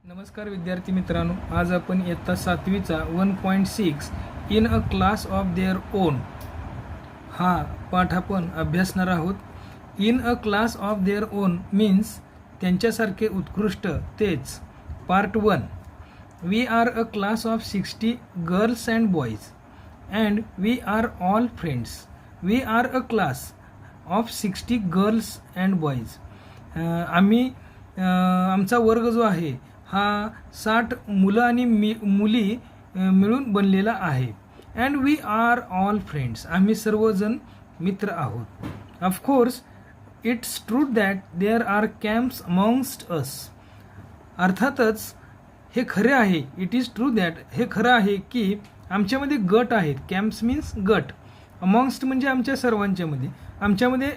नमस्कार विद्यार्थी मित्रांनो, आज आपण इयत्ता 7वीचा 1.6 in a class of their own हा पाठ आपण अभ्यासणार आहोत. In a class of their own means त्यांच्यासारखे उत्कृष्ट, तेच. Part 1. We are a class of 60 girls and boys and we are all friends. We are a class of 60 girls and boys. आमचा वर्ग जो आहे हा 60 मुलं आणि मुली मिळून बनलेला आहे. And we are all friends. आम्ही सर्वजण मित्र आहोत. Of course it's true that there are camps amongst us. अर्थातच हे खरे आहे. इट इज ट्रू दॅट, हे खरं आहे की आमच्यामध्ये गट आहेत. कॅम्प्स मीन्स गट. अमॉंगस्ट म्हणजे आमच्या सर्वांच्यामध्ये. आमच्यामध्ये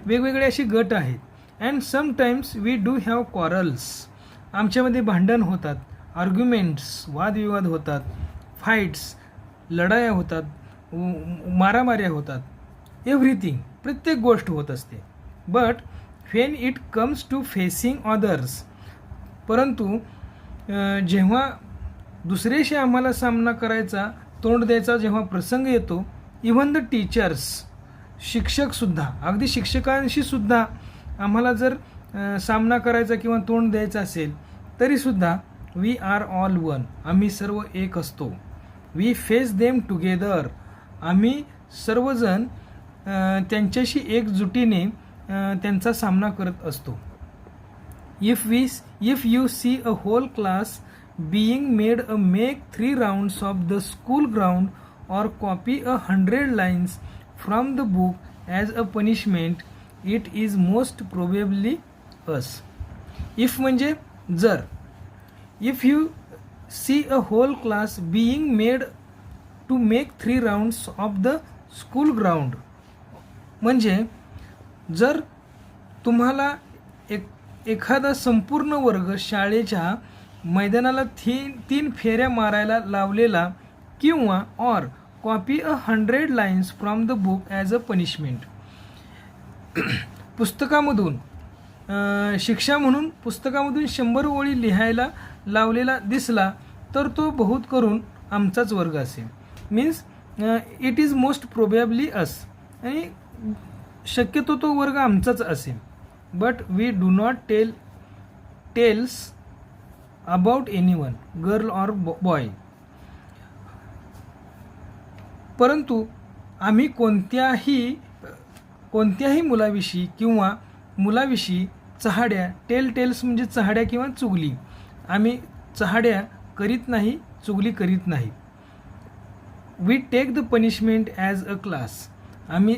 वेगवेगळे असे गट आहेत. And sometimes we do have quarrels. आमच्यामध्ये भांडण होतात, आर्ग्युमेंट्स, वादविवाद होतात, फाईट्स, लढाया होतात, मारामाऱ्या होतात. एव्हरीथिंग, प्रत्येक गोष्ट होत असते. But when it comes to facing others, परंतु जेव्हा दुसऱ्याशी आम्हाला सामना करायचा, तोंड द्यायचा जेव्हा प्रसंग येतो, इव्हन द टीचर्स, शिक्षकसुद्धा, अगदी शिक्षकांशी सुद्धा आम्हाला जर सामना करायचा किंवा तोंड द्यायचं असेल तरीसुद्धा वी आर ऑल वन. आम्ही सर्व एक असतो. We face them together. आम्ही सर्वजण त्यांच्याशी एकजुटीने त्यांचा सामना करत असतो. If you see a whole class being made a make 3 rounds of the school ground or copy 100 lines from the book as a punishment, it is most probably us. If म्हणजे जर. If you see a whole class being made to make 3 rounds of the school ground, म्हणजे जर तुम्हाला एखादा संपूर्ण वर्ग शाळेच्या मैदानाला तीन फेऱ्या मारायला लावलेला किंवा or copy 100 lines from the book as a punishment. पुस्तकामधून शिक्षा म्हणून पुस्तकामधून 100 ओळी लिहायला लावलेला दिसला तर तो बहुत करून आमचाच वर्ग असेल. Means it is most probably us. आणि शक्यतो तो वर्ग आमचाच असेल. But we do not tells about anyone, girl or boy. परंतु आम्ही कोणत्याही मुलाविषयी किंवा मुलाविषयी चहाड्या, टेल्स म्हणजे चहाड्या किंवा चुगली, आम्ही चहाड्या करीत नाही, चुगली करीत नाही. We take the punishment as a class. आम्ही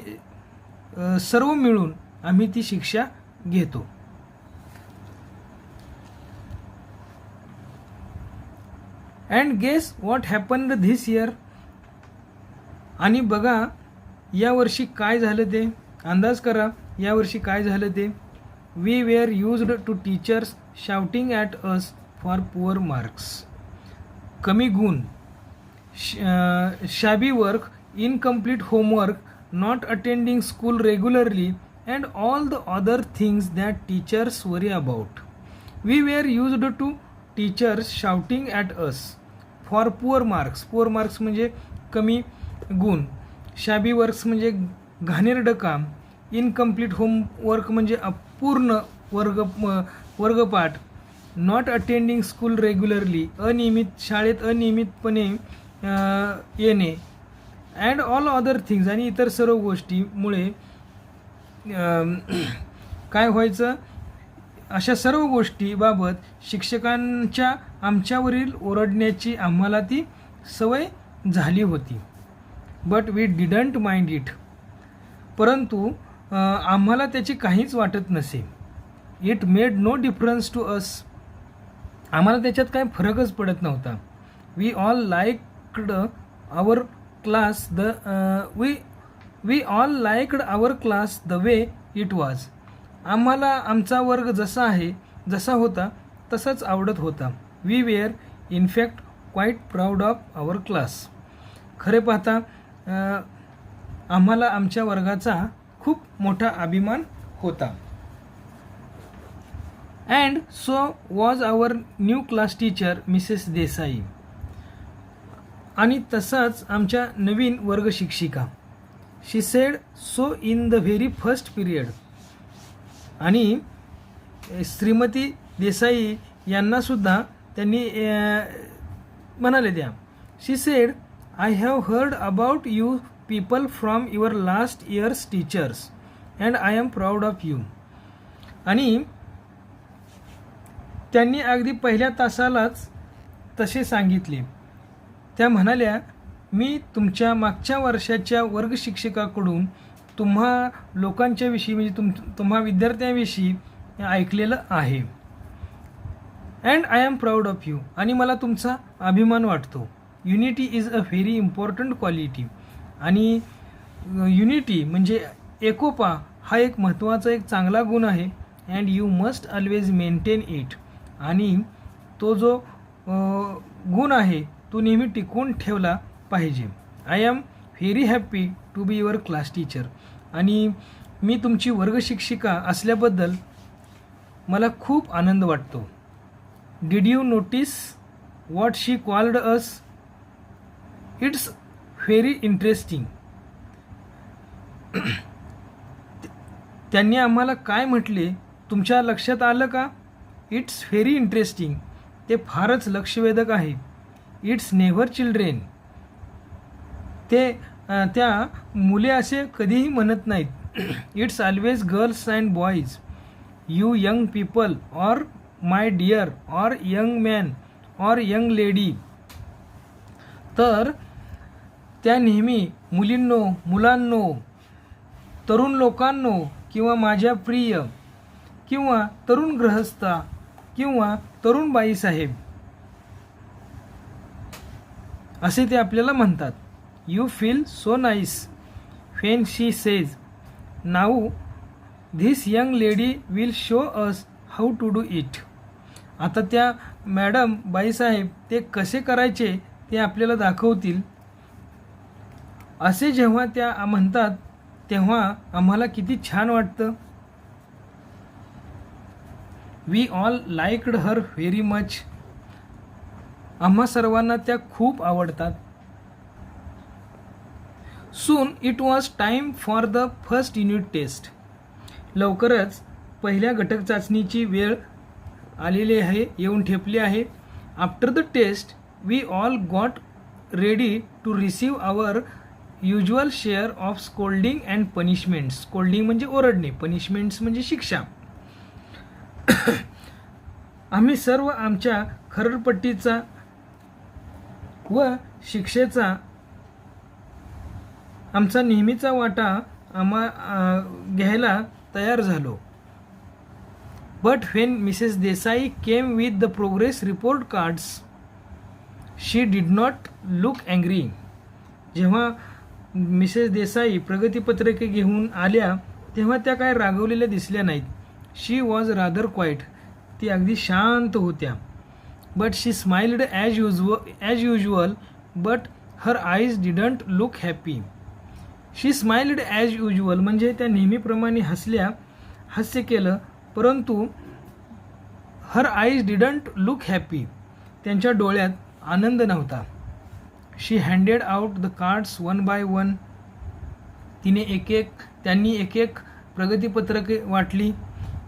सर्व मिळून आम्ही ती शिक्षा घेतो. And guess what happened this year. आणि बघा यावर्षी काय झालं ते. अंदाज करा यावर्षी काय झालं ते. We were used to teachers shouting at us for poor marks. कमी गुण, shabby work, incomplete homework, not attending school regularly and all the other things that teachers worry about. We were used to teachers shouting at us for poor marks. Poor marks म्हणजे कमी गुण. शाबी works म्हणजे घाणेरडं काम. Incomplete homework म्हणजे अपूर्ण वर्गपाठ. Not attending school regularly, शाळेत अनियमितपणे येणे. And all other things, आणि इतर सर्व गोष्टीमुळे काय व्हायचं, अशा सर्व गोष्टीबाबत शिक्षकांच्या आमच्यावरील ओरडण्याची आम्हाला ती सवय झाली होती. But we didn't mind it. परंतु आम्हाला त्याची काहीच वाटत नसे. It made no difference to us. आम्हाला त्याच्यात काही फरकच पडत नव्हता. We all liked our class the way it was. आम्हाला आमचा वर्ग जसा होता तसाच आवडत होता. We were in fact quite proud of our class. खरे पाहता आम्हाला आमच्या वर्गाचा खूप मोठा अभिमान होता. And so was our new class teacher Mrs Desai. आणि तसाच आमच्या नवीन वर्ग शिक्षिका. She said so in the very first period. आणि श्रीमती देसाई यांनासुद्धा त्यांनी म्हणाले त्या. She said I have heard about you people from your last years teachers and I am proud of you. आणि त्यांनी अगदी पहिल्या तासालाच तसे सांगितले. त्या म्हणाल्या, मी तुमच्या मागच्या वर्षाच्या वर्ग शिक्षकाकडून तुम्हा लोकांच्या विषयी म्हणजे तुम्हा विद्यार्थ्यांविषयी ऐकलेलं आहे. And I am proud of you. आणि मला तुमचा अभिमान वाटतो. Unity is a very important quality. आणि युनिटी म्हणजे एकोपा हा एक महत्त्वाचा एक चांगला गुण आहे. And you must always maintain it. आणि तो जो गुण आहे तो नेहमी टिकवून ठेवला पाहिजे. I am very happy to be your class teacher. आणि मी तुमची वर्ग शिक्षिका असल्याबद्दल मला खूप आनंद वाटतो. Did you notice what she called us? It's very interesting. त्यांनी आम्हाला काय म्हटले तुमच्या लक्षात आलं का? It's very interesting. ते फारच लक्षवेधक आहे. It's never children. ते त्या मुले असे कधीही म्हणत नाहीत. It's always girls and boys. You young people or my dear or young man or young lady. तर त्या नेहमी मुलींनो, मुलांनो, तरुण लोकांनो किंवा माझ्या प्रिय किंवा तरुण गृहस्था किंवा तरुण बाईसाहेब असे ते आपल्याला म्हणतात. You feel so nice when she says now this young lady will show us how to do it. आता त्या मॅडम बाईसाहेब ते कसे करायचे ते आपल्याला दाखवतील. असे जेव्हा त्या म्हणतात तेव्हा आम्हाला किती छान वाटतं. We all liked her very much. आम्हा सर्वांना त्या खूप आवडतात. Soon it was time for the first unit test. लवकरच पहिल्या घटक चाचणीची वेळ आलेली आहे, येऊन ठेपली आहे. After the test we all got ready to receive our usual share of scolding and punishments. Scolding म्हणजे ओरडणे, पनिशमेंट्स म्हणजे शिक्षा. आम्ही सर्व आमच्या खरडपट्टीचा व शिक्षेचा आमचा नेहमीचा वाटा घ्यायला तयार झालो. But when Mrs Desai came with the progress report cards she did not look angry. जेव्हा मिसेस देसाई प्रगतीपत्रके घेऊन आल्या तेव्हा त्या काय रागवलेल्या दिसल्या नाहीत. शी वॉज रादर क्वाईट. ती अगदी शांत होत्या. But she smiled as usual but her eyes didn't look happy. She smiled as usual म्हणजे त्या नेहमीप्रमाणे हसल्या, हास्य केलं, परंतु her eyes didn't look happy. त्यांच्या डोळ्यात आनंद नव्हता. शी handed out the cards one by one. त्यांनी एक एक प्रगतीपत्रके वाटली.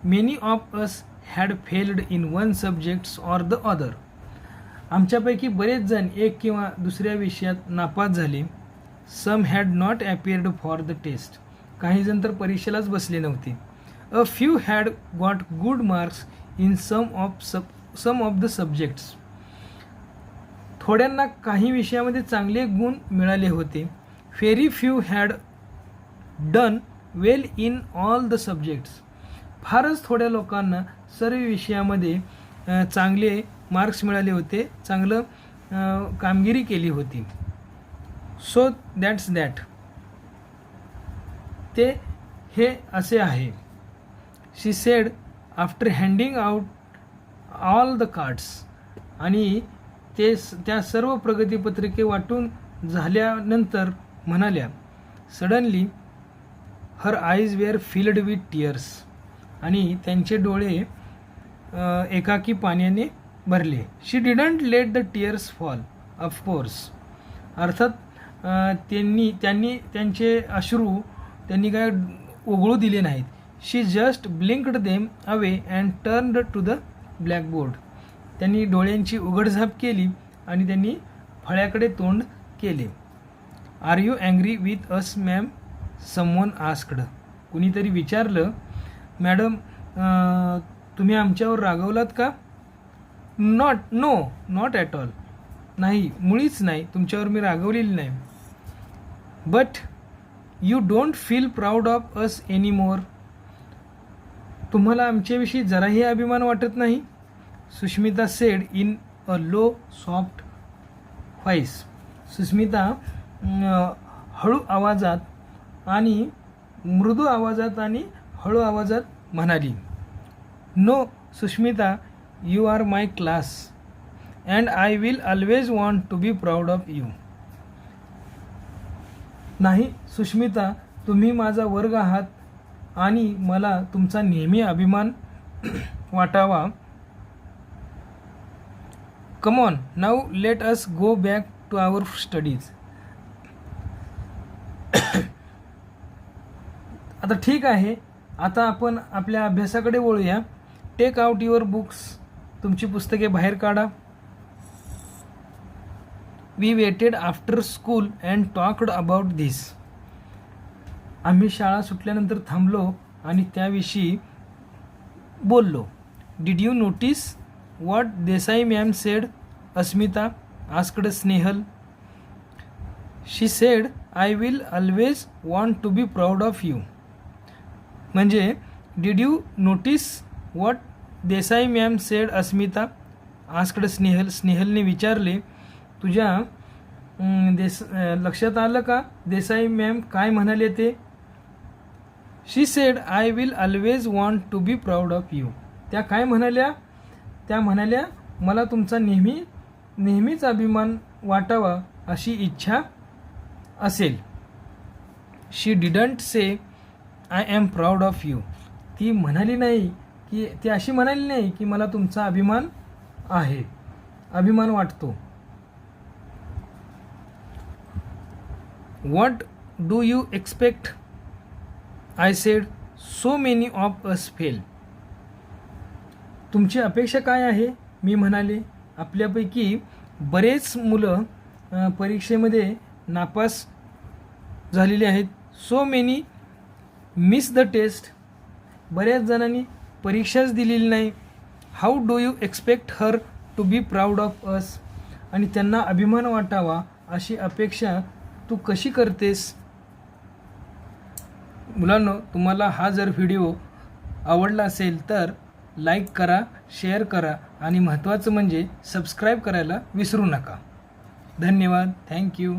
Many of us had failed in one subjects or the other. आमच्यापैकी बरेच जण एक किंवा दुसऱ्या विषयात नापास झाले. Some had not appeared for the test. काही जण तर परीक्षेलाच बसले नव्हते. A few had got good marks in some of the subjects. थोड्यांना काही विषयामध्ये चांगले गुण मिळाले होते. Very few had done well in all the subjects. फारच थोड्या लोकांना सर्व विषयामध्ये चांगले मार्क्स मिळाले होते, चांगलं कामगिरी केली होती. So that's that. ते हे असे आहे. She said after handing out all the cards. आणि त्या सर्व प्रगतीपत्रिके वाटून झाल्यानंतर म्हणाल्या, suddenly her eyes were filled with tears. आणि त्यांचे डोळे एकाकी पाण्याने भरले. She didn't let the tears fall. Of course, अर्थात त्यांनी त्यांचे अश्रू त्यांनी काय उघळू दिले नाहीत. She just blinked them away and turned to the blackboard. त्यांनी डोळ्यांची उघडझाप केली आणि त्यांनी फळ्याकडे तोंड केले. Are you angry with us ma'am, someone asked. कुणीतरी विचारलं, मॅडम तुम्ही आमच्यावर रागवलात का? Not at all. नाही, मुळीच नाही, तुमच्यावर मी रागवलेली नाही. But you don't feel proud of us any more. तुम्हाला आमच्याविषयी जराही अभिमान वाटत नाही? Sushmita said in a low soft voice. Susmita हळू आवाजात आणि मृदू आवाजात आणि हळू आवाजात म्हणाली, no Sushmita, you are my class and I will always want to be proud of you. नाही सुष्मिता, तुम्ही माझा वर्ग आहात आणि मला तुमचा नेहमी अभिमान वाटावा. Come on now, let us go back to our studies. आता ठीक आहे, आता आपण आपल्या अभ्यासाकडे वळूया. Take out your books. तुमची पुस्तके बाहेर काढा. We waited after school and talked about this. आम्ही शाळा सुटल्यानंतर थांबलो आणि त्याविषयी बोललो. Did you notice what Desai ma'am said, Asmita asked Snehal. She said I will always want to be proud of you. म्हणजे did you notice what Desai ma'am said, Asmita asked Snehal. स्नेहलने विचारले, तुझ्या लक्षात आलं का देसाई मॅम काय म्हणाले ते? She said I will always want to be proud of you. त्या काय म्हणाल्या? त्या म्हणाल्या, मला तुमचा नेहमीच अभिमान वाटावा अशी इच्छा असेल. She didn't say I am proud of you. ती म्हणाली नाही की, ती अशी म्हणाली नाही की मला तुमचा अभिमान आहे, अभिमान वाटतो. What do you expect, I said, so many of us fail. तुमची अपेक्षा काय आहे, मी म्हणाले, आपल्यापैकी बरेच मुलं परीक्षेमध्ये नापास झालेले आहेत. So many miss the test. बऱ्याच जणांनी परीक्षाच दिलेली नाही. How do you expect her to be proud of us. आणि त्यांना अभिमान वाटावा अशी अपेक्षा तू कशी करतेस? मुलांनो, तुम्हाला हा जर व्हिडिओ आवडला असेल तर लाईक करा, शेअर करा आणि महत्त्वाचं म्हणजे सबस्क्राईब करायला विसरू नका. धन्यवाद. थँक्यू.